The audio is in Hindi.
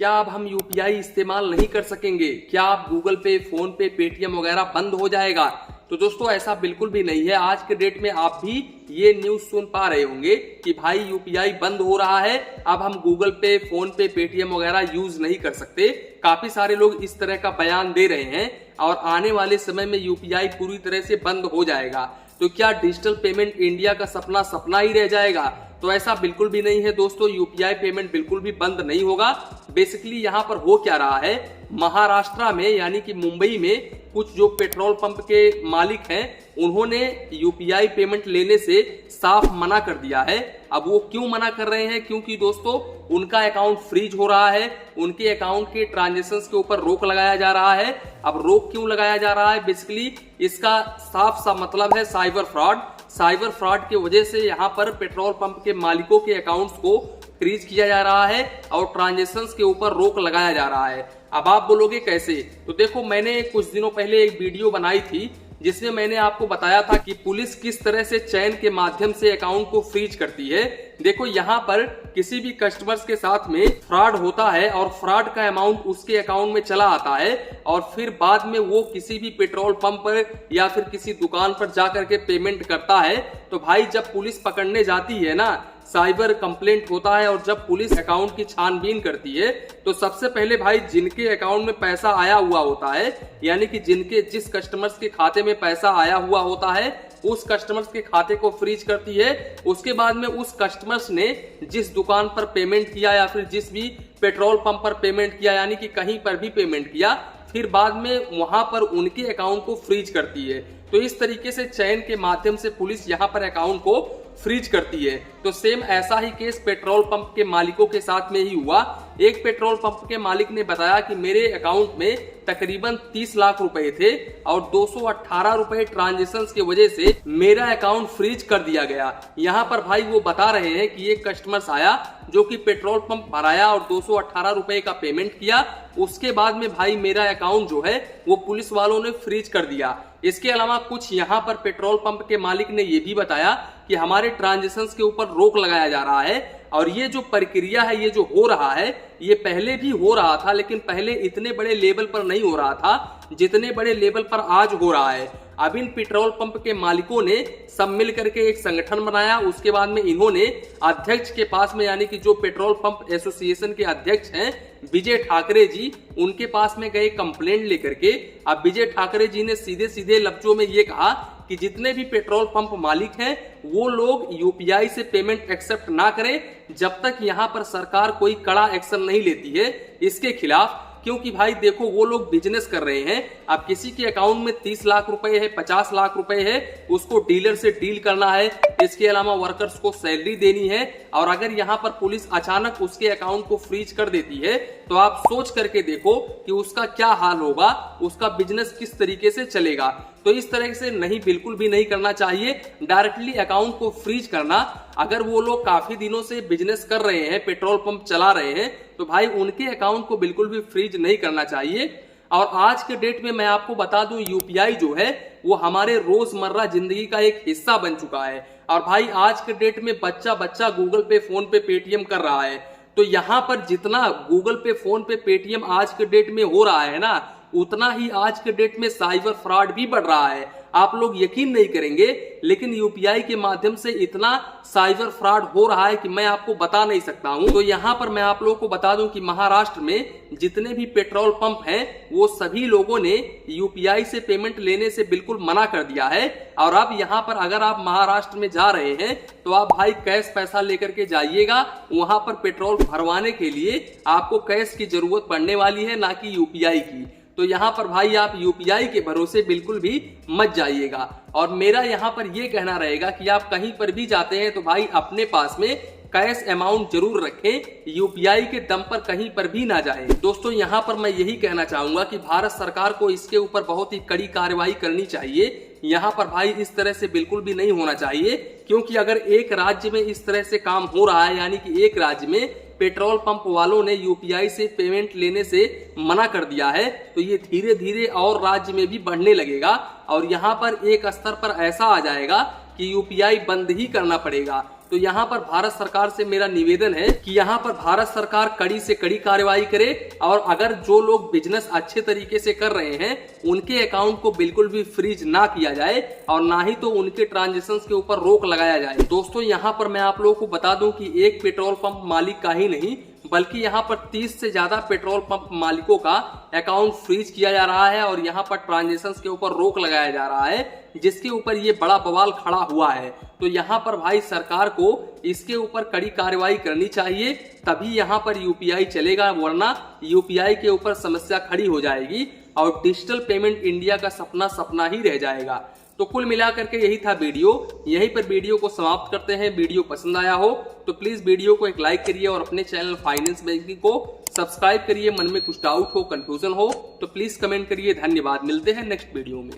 क्या अब हम यूपीआई इस्तेमाल नहीं कर सकेंगे? क्या आप गूगल पे, फोन पे, पेटीएम वगैरह बंद हो जाएगा? तो दोस्तों ऐसा बिल्कुल भी नहीं है। आज के डेट में आप भी ये न्यूज सुन पा रहे होंगे कि भाई यूपीआई बंद हो रहा है, अब हम गूगल पे, फोन पे, पेटीएम वगैरह यूज नहीं कर सकते। काफी सारे लोग इस तरह का बयान दे रहे हैं और आने वाले समय में यूपीआई पूरी तरह से बंद हो जाएगा। तो क्या डिजिटल पेमेंट इंडिया का सपना सपना ही रह जाएगा? तो ऐसा बिल्कुल भी नहीं है दोस्तों, यूपीआई पेमेंट बिल्कुल भी बंद नहीं होगा। बेसिकली यहाँ पर हो क्या रहा है, महाराष्ट्र में यानी कि मुंबई में कुछ जो पेट्रोल पंप के मालिक हैं उन्होंने यूपीआई पेमेंट लेने से साफ मना कर दिया है। अब वो क्यों मना कर रहे हैं? क्योंकि दोस्तों उनका अकाउंट फ्रीज हो रहा है, उनके अकाउंट के ट्रांजैक्शंस के ऊपर रोक लगाया जा रहा है। अब रोक क्यों लगाया जा रहा है? बेसिकली इसका साफ सा मतलब है साइबर फ्रॉड। साइबर फ्रॉड की वजह से यहाँ पर पेट्रोल पंप के मालिकों के अकाउंट्स को फ्रीज किया जा रहा है और ट्रांजैक्शंस के ऊपर रोक लगाया जा रहा है। अब आप बोलोगे कैसे? तो देखो, मैंने कुछ दिनों पहले एक वीडियो बनाई थी जिसमें मैंने आपको बताया था कि पुलिस किस तरह से चैन के माध्यम से अकाउंट को फ्रीज करती है। देखो, यहाँ पर किसी भी कस्टमर्स के साथ में फ्रॉड होता है और फ्रॉड का अमाउंट उसके अकाउंट में चला आता है और फिर बाद में वो किसी भी पेट्रोल पंप पर या फिर किसी दुकान पर जाकर के पेमेंट करता है। तो भाई जब पुलिस पकड़ने जाती है ना, साइबर कंप्लेंट होता है और जब पुलिस अकाउंट की छानबीन करती है तो सबसे पहले भाई जिनके अकाउंट में पैसा आया हुआ होता है, यानी कि जिस कस्टमर्स के खाते में पैसा आया हुआ होता है उस कस्टमर्स के खाते को फ्रीज करती है। उसके बाद में उस कस्टमर्स ने जिस दुकान पर पेमेंट किया या फिर जिस भी पेट्रोल पंप पर पेमेंट किया, यानी कि कहीं पर भी पेमेंट किया, फिर बाद में वहां पर उनके अकाउंट को फ्रीज करती है। तो इस तरीके से चैन के माध्यम से पुलिस यहाँ पर अकाउंट को फ्रीज करती है। तो सेम ऐसा ही केस पेट्रोल पंप के मालिकों के साथ में ही हुआ। एक पेट्रोल पंप के मालिक ने बताया कि मेरे अकाउंट में तकरीबन 30 लाख रुपए थे और 218 रुपए ट्रांजैक्शन की वजह से मेरा अकाउंट फ्रीज कर दिया गया। यहाँ पर भाई वो बता रहे हैं कि एक कस्टमर्स आया जो कि पेट्रोल पंप भराया और 218 रुपए का पेमेंट किया, उसके बाद में भाई मेरा अकाउंट जो है वो पुलिस वालों ने फ्रीज कर दिया। इसके अलावा कुछ यहाँ पर पेट्रोल पंप के मालिक ने ये भी बताया कि हमारे ट्रांजैक्शंस के ऊपर रोक लगाया जा रहा है और ये जो प्रक्रिया है, ये जो हो रहा है, ये पहले भी हो रहा था, लेकिन पहले इतने बड़े लेवल पर नहीं हो रहा था जितने बड़े लेवल पर आज हो रहा है। अब इन पेट्रोल पंप के मालिकों ने सब मिल करके एक संगठन बनाया। उसके बाद में इन्होंने अध्यक्ष के पास में, यानी कि जो पेट्रोल पंप एसोसिएशन के अध्यक्ष हैं विजय ठाकरे जी, उनके पास में गए कंप्लेंट लेकर के। अब विजय ठाकरे जी ने सीधे सीधे लफ्जों में ये कहा कि जितने भी पेट्रोल पंप मालिक हैं वो लोग यूपीआई से पेमेंट एक्सेप्ट ना करें जब तक यहाँ पर सरकार कोई कड़ा एक्शन नहीं लेती है इसके खिलाफ। क्योंकि भाई देखो, वो लोग बिजनेस कर रहे हैं। अब किसी के अकाउंट में 30 लाख रुपए है, 50 लाख रुपए है, उसको डीलर से डील करना है, इसके अलावा वर्कर्स को सैलरी देनी है। और अगर यहाँ पर पुलिस अचानक उसके अकाउंट को फ्रीज कर देती है तो आप सोच करके देखो कि उसका क्या हाल होगा, उसका बिजनेस किस तरीके से चलेगा। तो इस तरह से नहीं, बिल्कुल भी नहीं करना चाहिए डायरेक्टली अकाउंट को फ्रीज करना। अगर वो लोग काफी दिनों से बिजनेस कर रहे हैं, पेट्रोल पंप चला रहे हैं, तो भाई उनके अकाउंट को बिल्कुल भी फ्रीज नहीं करना चाहिए। और आज के डेट में मैं आपको बता दूं, यूपीआई जो है वो हमारे रोजमर्रा जिंदगी का एक हिस्सा बन चुका है। और भाई आज के डेट में बच्चा बच्चा गूगल पे, फोन पे, पेटीएम कर रहा है। तो यहाँ पर जितना गूगल पे, फोन पे, पेटीएम आज के डेट में हो रहा है ना, उतना ही आज के डेट में साइबर फ्रॉड भी बढ़ रहा है। आप लोग यकीन नहीं करेंगे, लेकिन यूपीआई के माध्यम से इतना साइबर फ्रॉड हो रहा है कि मैं आपको बता नहीं सकता हूं। तो यहाँ पर मैं आप लोगों को बता दूं कि महाराष्ट्र में जितने भी पेट्रोल पंप हैं वो सभी लोगों ने यूपीआई से पेमेंट लेने से बिल्कुल मना कर दिया है। और अब यहाँ पर अगर आप महाराष्ट्र में जा रहे हैं तो आप भाई कैश पैसा लेकर के जाइएगा। वहां पर पेट्रोल भरवाने के लिए आपको कैश की जरूरत पड़ने वाली है, ना कि यूपीआई की। तो यहाँ पर भाई आप यूपीआई के भरोसे बिल्कुल भी मत जाइएगा। और मेरा यहाँ पर ये कहना रहेगा कि आप कहीं पर भी जाते हैं तो भाई अपने पास में कैश अमाउंट जरूर रखें, यूपीआई के दम पर कहीं पर भी ना जाएं। दोस्तों यहाँ पर मैं यही कहना चाहूंगा कि भारत सरकार को इसके ऊपर बहुत ही कड़ी कार्रवाई करनी चाहिए। यहाँ पर भाई इस तरह से बिल्कुल भी नहीं होना चाहिए, क्योंकि अगर एक राज्य में इस तरह से काम हो रहा है, यानी कि एक राज्य में पेट्रोल पंप वालों ने यूपीआई से पेमेंट लेने से मना कर दिया है, तो ये धीरे धीरे और राज्य में भी बढ़ने लगेगा। और यहाँ पर एक स्तर पर ऐसा आ जाएगा कि यूपीआई बंद ही करना पड़ेगा। तो यहाँ पर भारत सरकार से मेरा निवेदन है कि यहाँ पर भारत सरकार कड़ी से कड़ी कार्रवाई करे और अगर जो लोग बिजनेस अच्छे तरीके से कर रहे हैं उनके अकाउंट को बिल्कुल भी फ्रीज ना किया जाए और ना ही तो उनके ट्रांजेक्शंस के ऊपर रोक लगाया जाए। दोस्तों यहाँ पर मैं आप लोगों को बता दूं कि एक पेट्रोल पंप मालिक का ही नहीं बल्कि यहाँ पर 30 से ज्यादा पेट्रोल पंप मालिकों का अकाउंट फ्रीज किया जा रहा है और यहाँ पर ट्रांजेक्शंस के ऊपर रोक लगाया जा रहा है, जिसके ऊपर ये बड़ा बवाल खड़ा हुआ है। तो यहाँ पर भाई सरकार को इसके ऊपर कड़ी कार्रवाई करनी चाहिए, तभी यहाँ पर यूपीआई चलेगा, वरना यूपीआई के ऊपर समस्या खड़ी हो जाएगी और डिजिटल पेमेंट इंडिया का सपना सपना ही रह जाएगा। तो कुल मिलाकर के यही था वीडियो, यहीं पर वीडियो को समाप्त करते हैं। वीडियो पसंद आया हो तो प्लीज वीडियो को एक लाइक करिए और अपने चैनल फाइनेंस बैंकिंग को सब्सक्राइब करिए। मन में कुछ डाउट हो, कंफ्यूजन हो तो प्लीज कमेंट करिए। धन्यवाद, मिलते हैं नेक्स्ट वीडियो में।